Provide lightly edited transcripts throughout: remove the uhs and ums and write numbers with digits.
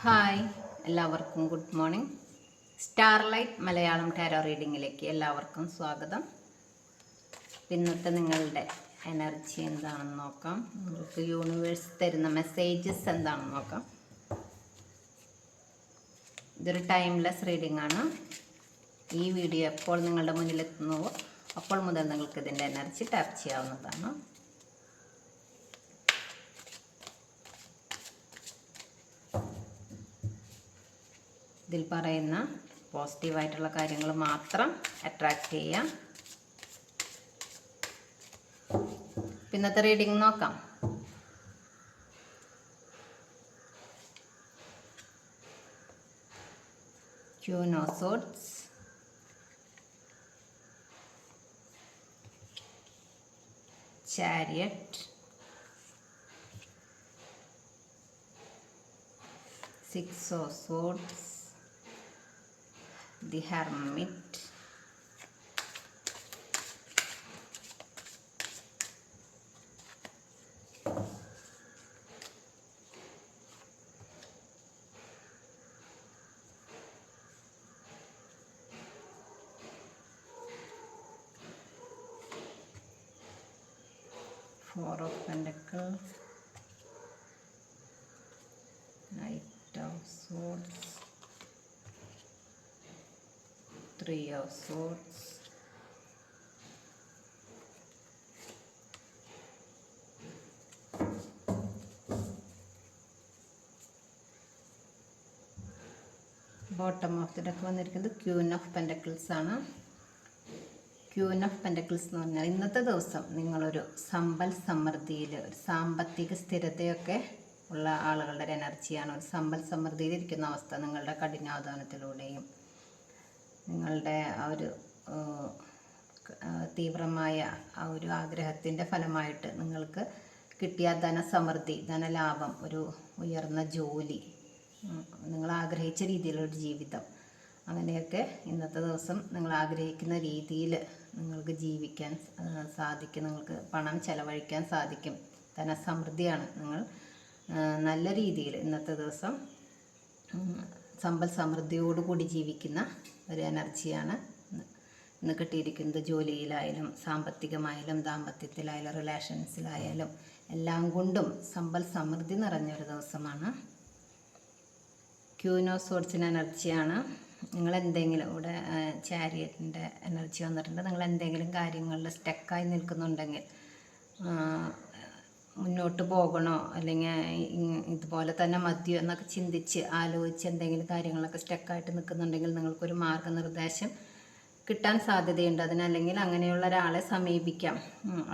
Hi, എല്ലാവർക്കും good morning. Starlight Malayalam tarot റീഡിങ്ങിലേക്ക് എല്ലാവർക്കും സ്വാഗതം. ഇന്നത്തെ നിങ്ങളുടെ എനർജി എന്താണെന്ന് നോക്കാം. നിങ്ങൾക്ക് യൂണിവേഴ്സ് തരുന്ന മെസ്സേജസ് എന്താണെന്ന് നോക്കാം. ഇതൊരു ടൈംലെസ് റീഡിംഗ് ആണ്. ഈ വീഡിയോ എപ്പോൾ നിങ്ങളുടെ മുന്നിലെത്തുന്നുവോ അപ്പോൾ മുതൽ നിങ്ങൾക്ക് ഇതിൻ്റെ എനർജി ടാപ്പ് ചെയ്യാവുന്നതാണ്. ഇതിൽ പറയുന്ന പോസിറ്റീവായിട്ടുള്ള കാര്യങ്ങൾ മാത്രം അട്രാക്റ്റ് ചെയ്യാം. ഇന്നത്തെ റീഡിംഗ് നോക്കാം. Queen of Swords, Chariot, Six of Swords, the Hermit, Four of Pentacles, Knight of Swords, Three of Swords, bottom of the deck വന്നിരിക്കുന്നത് ക്യൂൻ ഓഫ് പെൻറ്റക്കിൾസ് ആണ്. ക്യൂൻ ഓഫ് പെൻറ്റക്കിൾസ് എന്ന് പറഞ്ഞാൽ ഇന്നത്തെ ദിവസം നിങ്ങളൊരു സമ്പൽ സമൃദ്ധിയിൽ, ഒരു സാമ്പത്തിക സ്ഥിരതയൊക്കെ ഉള്ള ആളുകളുടെ ഒരു എനർജിയാണ്. ഒരു സമ്പൽ സമൃദ്ധിയിലിരിക്കുന്ന അവസ്ഥ നിങ്ങളുടെ കഠിനാധ്വാനത്തിലൂടെയും നിങ്ങളുടെ ആ ഒരു തീവ്രമായ ആ ഒരു ആഗ്രഹത്തിൻ്റെ ഫലമായിട്ട് നിങ്ങൾക്ക് കിട്ടിയ ധനസമൃദ്ധി, ധനലാഭം, ഒരു ഉയർന്ന ജോലി, നിങ്ങൾ ആഗ്രഹിച്ച രീതിയിലൊരു ജീവിതം, അങ്ങനെയൊക്കെ ഇന്നത്തെ ദിവസം നിങ്ങൾ ആഗ്രഹിക്കുന്ന രീതിയിൽ നിങ്ങൾക്ക് ജീവിക്കാൻ സാധിക്കും. നിങ്ങൾക്ക് പണം ചെലവഴിക്കാൻ സാധിക്കും. ധനസമൃദ്ധിയാണ്. നിങ്ങൾ നല്ല രീതിയിൽ ഇന്നത്തെ ദിവസം സമ്പൽ സമൃദ്ധിയോടുകൂടി ജീവിക്കുന്ന ഒരു എനർജിയാണ് ഇന്ന് കിട്ടിയിരിക്കുന്നത്. ജോലിയിലായാലും സാമ്പത്തികമായാലും ദാമ്പത്യത്തിലായാലും റിലേഷൻസിലായാലും എല്ലാം കൊണ്ടും സമ്പൽ സമൃദ്ധി നിറഞ്ഞൊരു ദിവസമാണ്. ക്യൂൻ ഓഫ് സോർട്സിൻ്റെ എനർജിയാണ്. നിങ്ങൾ എന്തെങ്കിലും ഇവിടെ ചാരിയറ്റിൻ്റെ എനർജി വന്നിട്ടുണ്ട്. നിങ്ങൾ എന്തെങ്കിലും കാര്യങ്ങളിൽ സ്റ്റക്കായി നിൽക്കുന്നുണ്ടെങ്കിൽ, മുന്നോട്ട് പോകണോ അല്ലെങ്കിൽ ഇതുപോലെ തന്നെ മതിയോ എന്നൊക്കെ ചിന്തിച്ച് ആലോചിച്ച് എന്തെങ്കിലും കാര്യങ്ങളൊക്കെ സ്റ്റക്കായിട്ട് നിൽക്കുന്നുണ്ടെങ്കിൽ നിങ്ങൾക്കൊരു മാർഗനിർദ്ദേശം കിട്ടാൻ സാധ്യതയുണ്ട്. അതിനല്ലെങ്കിൽ അങ്ങനെയുള്ള ഒരാളെ സമീപിക്കാം.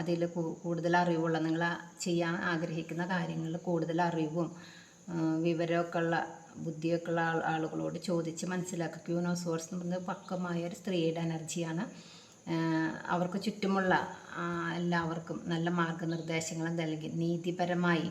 അതിൽ കൂടുതൽ അറിവുള്ള, നിങ്ങൾ ചെയ്യാൻ ആഗ്രഹിക്കുന്ന കാര്യങ്ങളിൽ കൂടുതൽ അറിവും വിവരമൊക്കെ ഉള്ള, ബുദ്ധിയൊക്കെ ഉള്ള ആളുകളോട് ചോദിച്ച് മനസ്സിലാക്കുക. ക്യൂൻ ഓഫ് സോർട്സ് എന്ന് പറയുന്നത് പക്വമായ ഒരു സ്ത്രീയുടെ എനർജിയാണ്. അവർക്ക് ചുറ്റുമുള്ള എല്ലാവർക്കും നല്ല മാർഗനിർദ്ദേശങ്ങൾ നൽകി നീതിപരമായി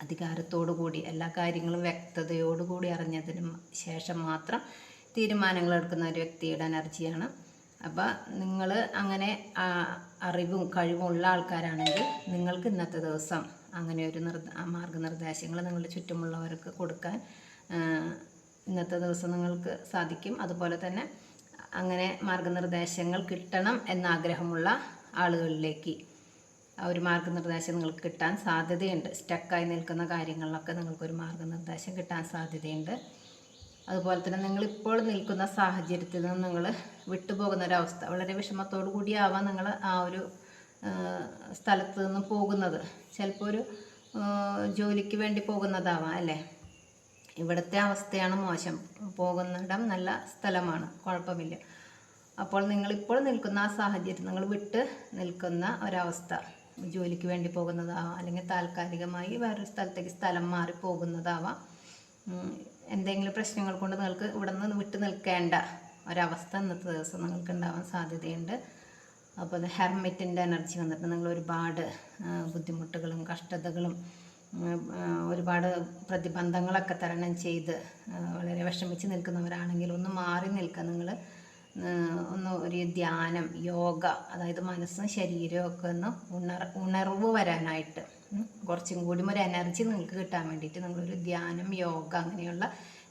അധികാരത്തോടു കൂടി എല്ലാ കാര്യങ്ങളും വ്യക്തതയോടുകൂടി അറിഞ്ഞതിന് ശേഷം മാത്രം തീരുമാനങ്ങൾ എടുക്കുന്ന ഒരു വ്യക്തിയുടെ എനർജിയാണ്. അപ്പോൾ നിങ്ങൾ അങ്ങനെ അറിവും കഴിവും ഉള്ള ആൾക്കാരാണെങ്കിൽ നിങ്ങൾക്ക് ഇന്നത്തെ ദിവസം അങ്ങനെ ഒരു മാർഗനിർദ്ദേശങ്ങൾ നിങ്ങളുടെ ചുറ്റുമുള്ളവർക്ക് കൊടുക്കാൻ ഇന്നത്തെ ദിവസം നിങ്ങൾക്ക് സാധിക്കും. അതുപോലെ തന്നെ അങ്ങനെ മാർഗനിർദ്ദേശങ്ങൾ കിട്ടണം എന്നാഗ്രഹമുള്ള ആളുകളിലേക്ക് ആ ഒരു മാർഗനിർദ്ദേശം നിങ്ങൾക്ക് കിട്ടാൻ സാധ്യതയുണ്ട്. സ്റ്റക്കായി നിൽക്കുന്ന കാര്യങ്ങളിലൊക്കെ നിങ്ങൾക്കൊരു മാർഗനിർദ്ദേശം കിട്ടാൻ സാധ്യതയുണ്ട്. അതുപോലെ തന്നെ നിങ്ങളിപ്പോൾ നിൽക്കുന്ന സാഹചര്യത്തിൽ നിന്ന് നിങ്ങൾ വിട്ടുപോകുന്ന ഒരവസ്ഥ, വളരെ വിഷമത്തോടു കൂടിയാവാം നിങ്ങൾ ആ ഒരു സ്ഥലത്ത് നിന്ന് പോകുന്നത്. ചിലപ്പോൾ ഒരു ജോലിക്ക് വേണ്ടി പോകുന്നതാവാം അല്ലേ. ഇവിടുത്തെ അവസ്ഥയാണ് മോശം. പോകുന്നിടം നല്ല സ്ഥലമാണ്, കുഴപ്പമില്ല. അപ്പോൾ നിങ്ങളിപ്പോൾ നിൽക്കുന്ന ആ സാഹചര്യം, നിങ്ങൾ വിട്ട് നിൽക്കുന്ന ഒരവസ്ഥ, ജോലിക്ക് വേണ്ടി പോകുന്നതാവാം അല്ലെങ്കിൽ താൽക്കാലികമായി വേറൊരു സ്ഥലത്തേക്ക് സ്ഥലം മാറി പോകുന്നതാവാം. എന്തെങ്കിലും പ്രശ്നങ്ങൾ കൊണ്ട് നിങ്ങൾക്ക് ഇവിടെ നിന്ന് വിട്ട് നിൽക്കേണ്ട ഒരവസ്ഥ ഇന്നത്തെ ദിവസം നിങ്ങൾക്ക് ഉണ്ടാവാൻ സാധ്യതയുണ്ട്. അപ്പോൾ ഹെർമിറ്റിൻ്റെ എനർജി വന്നിട്ട് നിങ്ങൾ ഒരുപാട് ബുദ്ധിമുട്ടുകളും കഷ്ടതകളും ഒരുപാട് പ്രതിബന്ധങ്ങളൊക്കെ തരണം ചെയ്ത് വളരെ വിഷമിച്ച് നിൽക്കുന്നവരാണെങ്കിൽ ഒന്ന് മാറി നിൽക്കുക. നിങ്ങൾ ഒന്ന് ഒരു ധ്യാനം, യോഗ, അതായത് മനസ്സും ശരീരവും ഒക്കെ ഒന്ന് ഉണർവ് വരാനായിട്ട് കുറച്ചും കൂടി ഒരു എനർജി നിങ്ങൾക്ക് കിട്ടാൻ വേണ്ടിയിട്ട് നിങ്ങളൊരു ധ്യാനം, യോഗ അങ്ങനെയുള്ള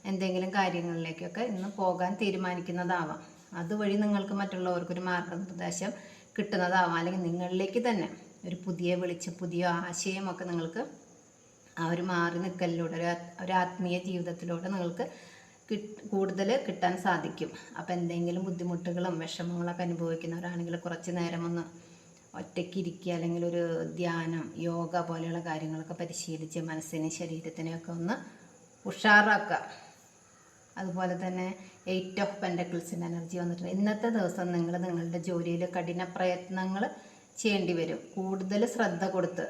എന്തെങ്കിലും കാര്യങ്ങളിലേക്കൊക്കെ ഇന്ന് പോകാൻ തീരുമാനിക്കുന്നതാവാം. അതുവഴി നിങ്ങൾക്ക് മറ്റുള്ളവർക്കൊരു മാർഗനിർദ്ദേശം കിട്ടുന്നതാവാം. അല്ലെങ്കിൽ നിങ്ങളിലേക്ക് തന്നെ ഒരു പുതിയ വെളിച്ചം, പുതിയ ആശയമൊക്കെ നിങ്ങൾക്ക് ആ ഒരു മാറി നിൽക്കലിലൂടെ, ഒരു ആത്മീയ ജീവിതത്തിലൂടെ നിങ്ങൾക്ക് കൂടുതൽ കിട്ടാൻ സാധിക്കും. അപ്പോൾ എന്തെങ്കിലും ബുദ്ധിമുട്ടുകളും വിഷമങ്ങളൊക്കെ അനുഭവിക്കുന്നവരാണെങ്കിൽ കുറച്ച് നേരം ഒന്ന് ഒറ്റയ്ക്ക് ഇരിക്കുക, അല്ലെങ്കിൽ ഒരു ധ്യാനം, യോഗ പോലെയുള്ള കാര്യങ്ങളൊക്കെ പരിശീലിച്ച് മനസ്സിനെയും ശരീരത്തിനെയൊക്കെ ഒന്ന് ഉഷാറാക്കുക. അതുപോലെ തന്നെ 8 ഓഫ് പെൻറ്റക്കിൾസിൻ്റെ എനർജി വന്നിട്ടുണ്ട്. ഇന്നത്തെ ദിവസം നിങ്ങൾ നിങ്ങളുടെ ജോലിയിൽ കഠിന പ്രയത്നങ്ങൾ ചെയ്യേണ്ടി വരും. കൂടുതൽ ശ്രദ്ധ കൊടുത്ത്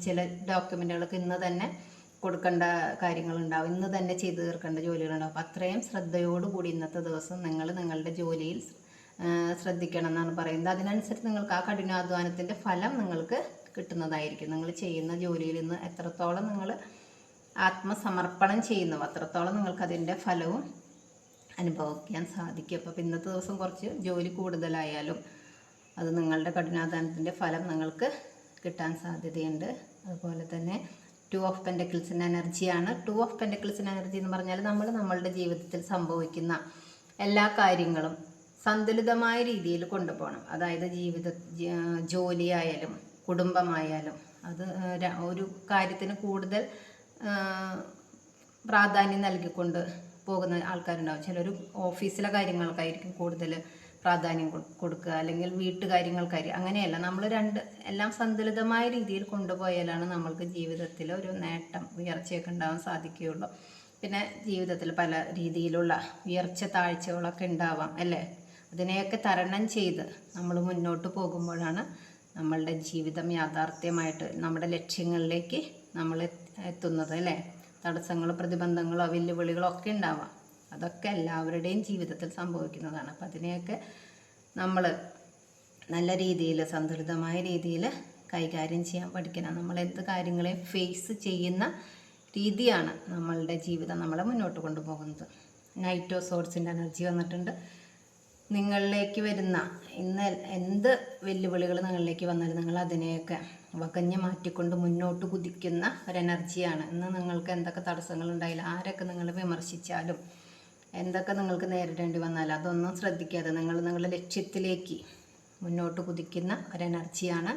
ചില ഡോക്യുമെൻറ്റുകൾക്ക് ഇന്ന് തന്നെ കൊടുക്കേണ്ട കാര്യങ്ങളുണ്ടാവും, ഇന്ന് തന്നെ ചെയ്തു തീർക്കേണ്ട ജോലികളുണ്ടാവും. അപ്പോൾ അത്രയും ശ്രദ്ധയോടുകൂടി ഇന്നത്തെ ദിവസം നിങ്ങൾ നിങ്ങളുടെ ജോലിയിൽ ശ്രദ്ധിക്കണം എന്നാണ് പറയുന്നത്. അതിനനുസരിച്ച് നിങ്ങൾക്ക് ആ കഠിനാധ്വാനത്തിൻ്റെ ഫലം നിങ്ങൾക്ക് കിട്ടുന്നതായിരിക്കും. നിങ്ങൾ ചെയ്യുന്ന ജോലിയിൽ നിന്ന് എത്രത്തോളം നിങ്ങൾ ആത്മസമർപ്പണം ചെയ്യുന്നു അത്രത്തോളം നിങ്ങൾക്ക് അതിൻ്റെ ഫലവും അനുഭവിക്കാൻ സാധിക്കും. അപ്പോൾ ഇന്നത്തെ ദിവസം കുറച്ച് ജോലി കൂടുതലായാലും അത് നിങ്ങളുടെ കഠിനാധ്വാനത്തിൻ്റെ ഫലം നിങ്ങൾക്ക് കിട്ടാൻ സാധ്യതയുണ്ട്. അതുപോലെ തന്നെ 2 ഓഫ് പെൻറ്റക്കിൾസിൻ്റെ എനർജിയാണ്. 2 ഓഫ് പെൻറ്റക്കിൾസിൻ്റെ എനർജി എന്ന് പറഞ്ഞാൽ നമ്മളുടെ ജീവിതത്തിൽ സംഭവിക്കുന്ന എല്ലാ കാര്യങ്ങളും സന്തുലിതമായ രീതിയിൽ കൊണ്ടുപോകണം. അതായത് ജോലിയായാലും കുടുംബമായാലും അത് ഒരു കാര്യത്തിന് കൂടുതൽ പ്രാധാന്യം നൽകിക്കൊണ്ട് പോകുന്ന ആൾക്കാരുണ്ടാവും. ചിലർ ഓഫീസിലെ കാര്യങ്ങൾക്കായിരിക്കും കൂടുതൽ പ്രാധാന്യം കൊടുക്കുക, അല്ലെങ്കിൽ വീട്ടുകാര്യങ്ങൾക്കായിരിക്കും. അങ്ങനെയല്ല, നമ്മൾ എല്ലാം സന്തുലിതമായ രീതിയിൽ കൊണ്ടുപോയാലാണ് നമ്മൾക്ക് ജീവിതത്തിൽ ഒരു നേട്ടം, ഉയർച്ചയൊക്കെ ഉണ്ടാവാൻ സാധിക്കുകയുള്ളൂ. പിന്നെ ജീവിതത്തിൽ പല രീതിയിലുള്ള ഉയർച്ച താഴ്ചകളൊക്കെ ഉണ്ടാവാം അല്ലേ. അതിനെയൊക്കെ തരണം ചെയ്ത് നമ്മൾ മുന്നോട്ട് പോകുമ്പോഴാണ് നമ്മളുടെ ജീവിതം യാഥാർത്ഥ്യമായിട്ട് നമ്മുടെ ലക്ഷ്യങ്ങളിലേക്ക് നമ്മൾ എത്തുന്നത് അല്ലേ. തടസ്സങ്ങളോ പ്രതിബന്ധങ്ങളോ വെല്ലുവിളികളോ ഒക്കെ ഉണ്ടാവാം. അതൊക്കെ എല്ലാവരുടെയും ജീവിതത്തിൽ സംഭവിക്കുന്നതാണ്. അപ്പം അതിനെയൊക്കെ നമ്മൾ നല്ല രീതിയിൽ, സന്തുലിതമായ രീതിയിൽ കൈകാര്യം ചെയ്യാൻ പഠിക്കണം. നമ്മൾ എന്ത് കാര്യങ്ങളെയും ഫേസ് ചെയ്യുന്ന രീതിയാണ് നമ്മളുടെ ജീവിതം നമ്മളെ മുന്നോട്ട് കൊണ്ടുപോകുന്നത്. നൈറ്റ് ഓഫ് സോർട്സിൻ്റെ എനർജി വന്നിട്ടുണ്ട്. നിങ്ങളിലേക്ക് വരുന്ന ഇന്ന് എന്ത് വെല്ലുവിളികൾ നിങ്ങളിലേക്ക് വന്നാലും നിങ്ങൾ അതിനെയൊക്കെ വകഞ്ഞ് മാറ്റിക്കൊണ്ട് മുന്നോട്ട് കുതിക്കുന്ന ഒരു എനർജിയാണ്. ഇന്ന് നിങ്ങൾക്ക് എന്തൊക്കെ തടസ്സങ്ങളുണ്ടായില്ല, ആരൊക്കെ നിങ്ങളെ വിമർശിച്ചാലും എന്തൊക്കെ നിങ്ങൾക്ക് നേരിടേണ്ടി വന്നാലും അതൊന്നും ശ്രദ്ധിക്കാതെ നിങ്ങൾ നിങ്ങളുടെ ലക്ഷ്യത്തിലേക്ക് മുന്നോട്ട് കുതിക്കുന്ന ഒരു എനർജിയാണ്.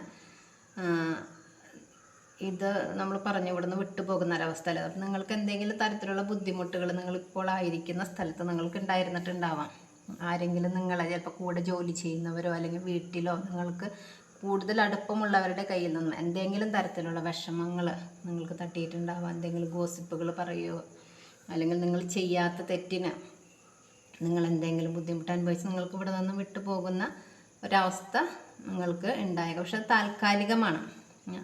ഇത് നമ്മൾ പറഞ്ഞു ഇവിടുന്ന് വിട്ടുപോകുന്ന ഒരവസ്ഥ. നിങ്ങൾക്ക് എന്തെങ്കിലും തരത്തിലുള്ള ബുദ്ധിമുട്ടുകൾ നിങ്ങളിപ്പോൾ ആയിരിക്കുന്ന സ്ഥലത്ത് നിങ്ങൾക്ക് ഉണ്ടായിരുന്നിട്ടുണ്ടാവാം. ആരെങ്കിലും നിങ്ങളെ ചിലപ്പോൾ കൂടെ ജോലി ചെയ്യുന്നവരോ അല്ലെങ്കിൽ വീട്ടിലോ നിങ്ങൾക്ക് കൂടുതൽ അടുപ്പമുള്ളവരുടെ കയ്യിൽ നിന്നും എന്തെങ്കിലും തരത്തിലുള്ള വിഷമങ്ങൾ നിങ്ങൾക്ക് തട്ടിയിട്ടുണ്ടാവാം. എന്തെങ്കിലും ഗോസിപ്പുകൾ പറയുകയോ അല്ലെങ്കിൽ നിങ്ങൾ ചെയ്യാത്ത തെറ്റിന് നിങ്ങൾ എന്തെങ്കിലും ബുദ്ധിമുട്ട് അനുഭവിച്ച് നിങ്ങൾക്ക് ഇവിടെ നിന്ന് വിട്ടുപോകുന്ന ഒരവസ്ഥ നിങ്ങൾക്ക് ഉണ്ടായേക്കാം. പക്ഷെ അത് താൽക്കാലികമാണ്,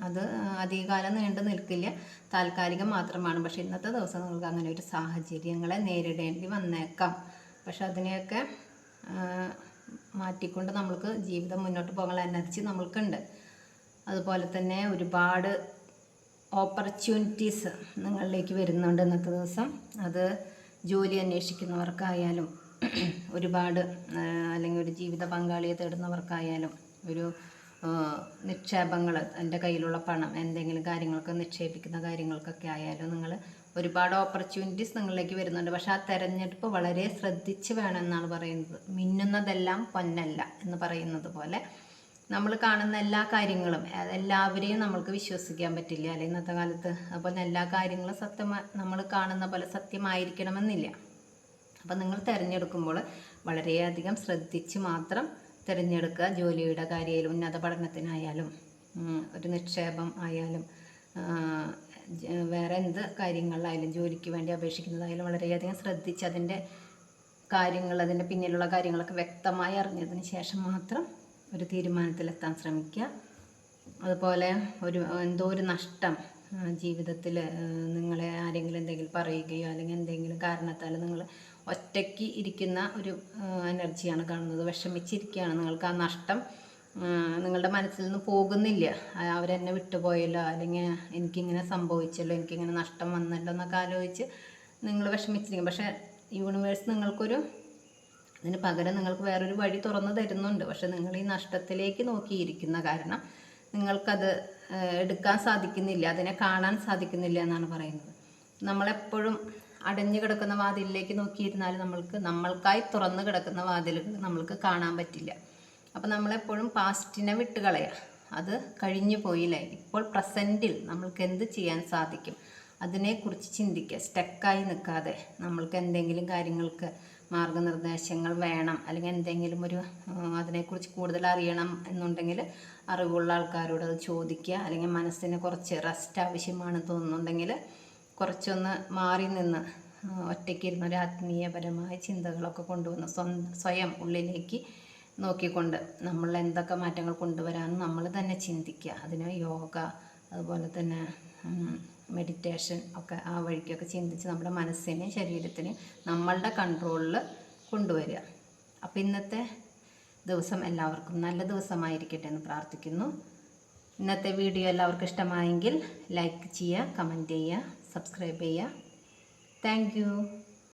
അത് അധികകാലം നീണ്ടു നിൽക്കില്ല, താൽക്കാലികം മാത്രമാണ്. പക്ഷെ ഇന്നത്തെ ദിവസം നിങ്ങൾക്ക് അങ്ങനെ ഒരു സാഹചര്യങ്ങളെ നേരിടേണ്ടി വന്നേക്കാം. പക്ഷെ അതിനെയൊക്കെ മാറ്റിക്കൊണ്ട് നമ്മൾക്ക് ജീവിതം മുന്നോട്ട് പോകാനുള്ള എനർജി നമ്മൾക്കുണ്ട്. അതുപോലെ തന്നെ ഒരുപാട് ഓപ്പർച്യൂണിറ്റീസ് നിങ്ങളിലേക്ക് വരുന്നുണ്ട് ഇന്നത്തെ ദിവസം. അത് ജോലി അന്വേഷിക്കുന്നവർക്കായാലും ഒരുപാട്, അല്ലെങ്കിൽ ഒരു ജീവിത പങ്കാളിയെ തേടുന്നവർക്കായാലും, ഒരു നിക്ഷേപങ്ങൾ, എൻ്റെ കയ്യിലുള്ള പണം എന്തെങ്കിലും കാര്യങ്ങൾക്ക് നിക്ഷേപിക്കുന്ന കാര്യങ്ങൾക്കൊക്കെ ആയാലും നിങ്ങൾ ഒരുപാട് ഓപ്പർച്യൂണിറ്റീസ് നിങ്ങളിലേക്ക് വരുന്നുണ്ട്. പക്ഷെ ആ തിരഞ്ഞെടുപ്പ് വളരെ ശ്രദ്ധിച്ച് വേണമെന്നാണ് പറയുന്നത്. മിന്നുന്നതെല്ലാം പൊന്നല്ല എന്ന് പറയുന്നത് പോലെ നമ്മൾ കാണുന്ന എല്ലാ കാര്യങ്ങളും എല്ലാവരെയും നമ്മൾക്ക് വിശ്വസിക്കാൻ പറ്റില്ല അല്ലെ ഇന്നത്തെ കാലത്ത്. അതുപോലെ എല്ലാ കാര്യങ്ങളും നമ്മൾ കാണുന്ന പോലെ സത്യമായിരിക്കണമെന്നില്ല. അപ്പം നിങ്ങൾ തിരഞ്ഞെടുക്കുമ്പോൾ വളരെയധികം ശ്രദ്ധിച്ച് മാത്രം തിരഞ്ഞെടുക്കുക. ജോലിയുടെ കാര്യമായാലും ഉന്നത പഠനത്തിനായാലും ഒരു നിക്ഷേപം ആയാലും വേറെ എന്ത് കാര്യങ്ങളിലായാലും ജോലിക്ക് വേണ്ടി അപേക്ഷിക്കുന്നതായാലും വളരെയധികം ശ്രദ്ധിച്ച് അതിൻ്റെ കാര്യങ്ങൾ, അതിൻ്റെ പിന്നിലുള്ള കാര്യങ്ങളൊക്കെ വ്യക്തമായി അറിഞ്ഞതിന് ശേഷം മാത്രം ഒരു തീരുമാനത്തിലെത്താൻ ശ്രമിക്കുക. അതുപോലെ എന്തോ ഒരു നഷ്ടം ജീവിതത്തിൽ നിങ്ങളെ ആരെങ്കിലും എന്തെങ്കിലും പറയുകയോ അല്ലെങ്കിൽ എന്തെങ്കിലും കാരണത്താൽ നിങ്ങൾ ഒറ്റയ്ക്ക് ഇരിക്കുന്ന ഒരു എനർജിയാണ് കാണുന്നത്. വിഷമിച്ചിരിക്കുകയാണ്. നിങ്ങൾക്ക് ആ നഷ്ടം നിങ്ങളുടെ മനസ്സിൽ നിന്ന് പോകുന്നില്ല. അവരെന്നെ വിട്ടുപോയല്ലോ, അല്ലെങ്കിൽ എനിക്കിങ്ങനെ സംഭവിച്ചല്ലോ, എനിക്കിങ്ങനെ നഷ്ടം വന്നല്ലോ എന്നൊക്കെ ആലോചിച്ച് നിങ്ങൾ വിഷമിച്ചിരിക്കും. പക്ഷേ യൂണിവേഴ്സ് ഇതിന് പകരം നിങ്ങൾക്ക് വേറൊരു വഴി തുറന്നു തരുന്നുണ്ട്. പക്ഷെ നിങ്ങൾ ഈ നഷ്ടത്തിലേക്ക് നോക്കിയിരിക്കുന്ന കാരണം നിങ്ങൾക്കത് എടുക്കാൻ സാധിക്കുന്നില്ല, അതിനെ കാണാൻ സാധിക്കുന്നില്ല എന്നാണ് പറയുന്നത്. നമ്മളെപ്പോഴും അടഞ്ഞു കിടക്കുന്ന വാതിലിലേക്ക് നോക്കിയിരുന്നാൽ നമ്മൾക്കായി തുറന്നു കിടക്കുന്ന വാതിലുകൾ നമ്മൾക്ക് കാണാൻ പറ്റില്ല. അപ്പോൾ നമ്മളെപ്പോഴും പാസ്റ്റിനെ വിട്ടുകളയുക. അത് കഴിഞ്ഞു പോയില്ലേ, ഇപ്പോൾ പ്രസൻറ്റിൽ നമ്മൾക്ക് എന്ത് ചെയ്യാൻ സാധിക്കും അതിനെക്കുറിച്ച് ചിന്തിക്കുക. സ്റ്റക്കായി നിൽക്കാതെ നമ്മൾക്ക് എന്തെങ്കിലും കാര്യങ്ങൾക്ക് മാർഗനിർദ്ദേശങ്ങൾ വേണം, അല്ലെങ്കിൽ എന്തെങ്കിലും അതിനെക്കുറിച്ച് കൂടുതൽ അറിയണം എന്നുണ്ടെങ്കിൽ അറിവുള്ള ആൾക്കാരോട് അത് ചോദിക്കുക. അല്ലെങ്കിൽ മനസ്സിന് കുറച്ച് റെസ്റ്റ് ആവശ്യമാണെന്ന് തോന്നുന്നുണ്ടെങ്കിൽ കുറച്ചൊന്ന് മാറി നിന്ന് ഒറ്റയ്ക്കിരുന്ന് ഒരു ആത്മീയപരമായ ചിന്തകളൊക്കെ കൊണ്ടുവന്ന് സ്വയം ഉള്ളിലേക്ക് നോക്കിക്കൊണ്ട് നമ്മൾ എന്തൊക്കെ മാറ്റങ്ങൾ കൊണ്ടുവരാമെന്ന് നമ്മൾ തന്നെ ചിന്തിക്കുക. അതിന് യോഗ, അതുപോലെ തന്നെ മെഡിറ്റേഷൻ ഒക്കെ ആ വഴിക്കൊക്കെ ചിന്തിച്ച് നമ്മുടെ മനസ്സിനെ ശരീരത്തിന് നമ്മളുടെ കൺട്രോളിൽ കൊണ്ടുവരിക. അപ്പോൾ ഇന്നത്തെ ദിവസം എല്ലാവർക്കും നല്ല ദിവസമായിരിക്കട്ടെ എന്ന് പ്രാർത്ഥിക്കുന്നു. ഇന്നത്തെ വീഡിയോ എല്ലാവർക്കും ഇഷ്ടമായെങ്കിൽ ലൈക്ക് ചെയ്യുക, കമൻറ്റ് ചെയ്യുക, സബ്സ്ക്രൈബ് ചെയ്യുക. Thank you.